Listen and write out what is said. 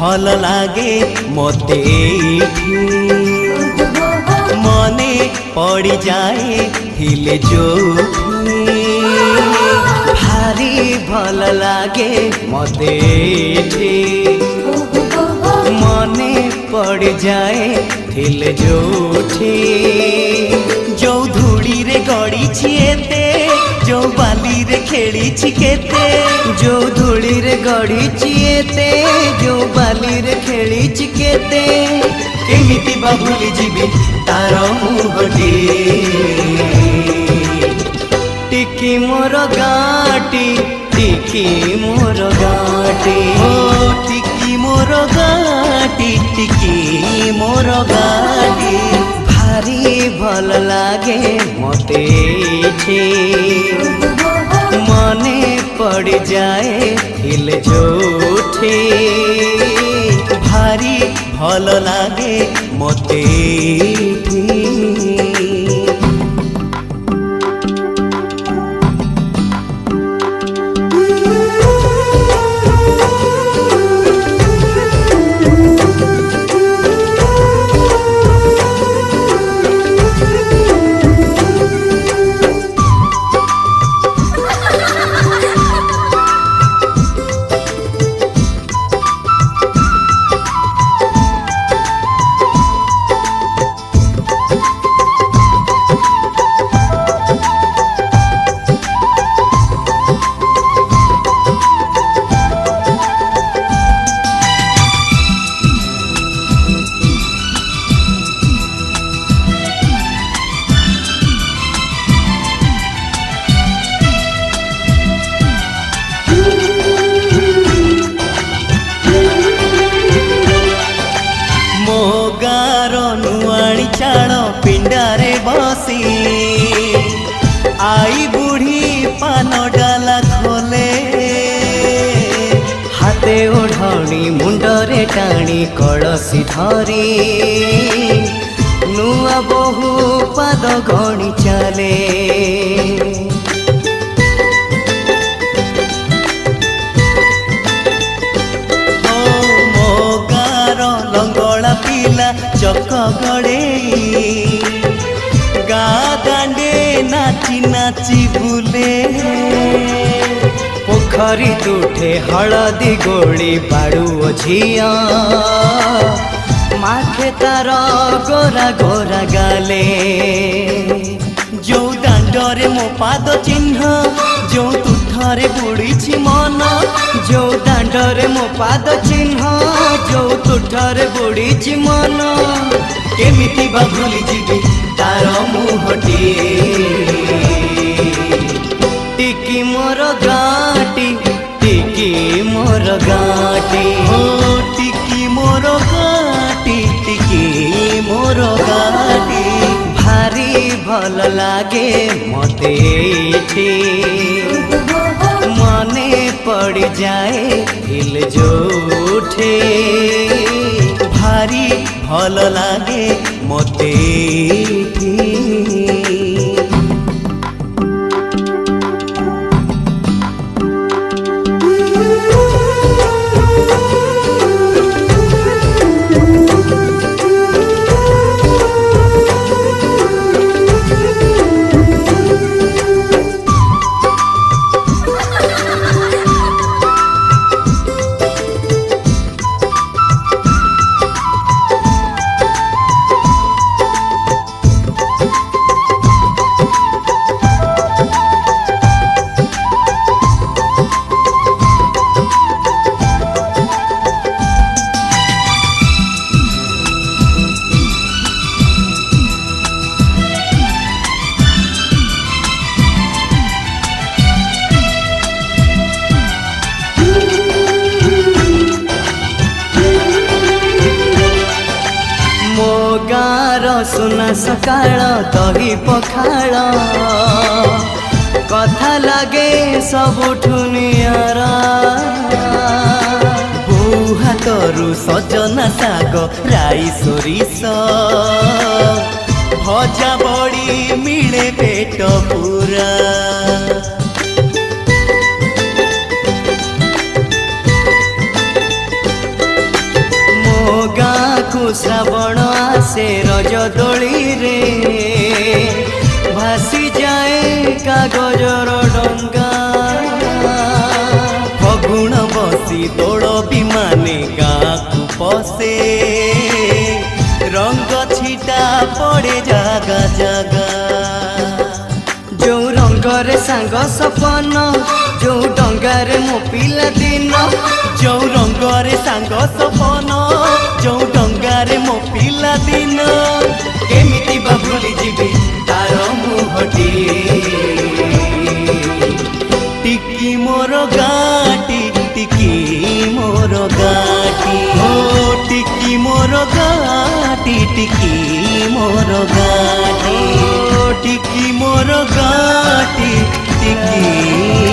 भल लागे मते मने पड़ी जाए हिले जो भारी भल लागे मते मने पड़ जाए हिले जोठी जो धूड़ी रे गड़ी छिएते जो बाली रे खेली छिकेते जो धूड़ी रे गड़ी छिएते जो बाली रे खेली छिकेते केमिति बा भूली जीवी तार मुहटी टिकी मोर गाटी टिकी मोर गाटी ओ टिकी मोर गाटी टिकी मोर गाटी भारी भल लागे मते मने पड़ जाए हिल जोठे भारी भल लागे मते पिंडारे बसी आई बुढ़ी पान डाला खोले हाथे ओढ़णी मुंडरे टाणी कलसी धरी नुआ बहु पाद गणी चले लंगड़ा पिला चक गड़े गा दांडे नाची नाची बुले पोखरी तुठे हलदी गोली बाड़ू झिया माखे तार गोरा गोरा गाले जो दांडरे मो पाद चिन्ह जो तुठरे बुड़ी मन जो दांडरे मो पाद चिन्ह जो तुठरे बुड़ी मन केमिति बा भूली जीवी तार मुहटी टिकी मोर गाटी टिकी मोर गाटी ओ टिकी मोर गाटी टिकी मोर गाटी भारी भल लागे मते मने पड़ जाए हिल जोठे भारी भल लागे मते सुना सकाळ दही पखाळ कथा लगे सबुठु नियारा बो हाथरू सजना साग राई सोरिष भजा बड़ी मिले पेट पूरा श्रावण आसे रज दोली रे भासी जाए कागजर डंगा फगुण बसी दौड़ विमाने गाँकु पसे रंग छिटा पड़े जागा जागा जो रंगरे सांग सपन जो डंगारे मो पिला दिन जो रंगरे सांग सपन जो डंगारे मो पिला दिन केमिति बा भूली जीवी तार मुहटी टिकी मोर गाटी टिकी मोर गाटी हो टिकी मोर गाटी टिकी मोर गाटी टिकी मोर गाटी टिकी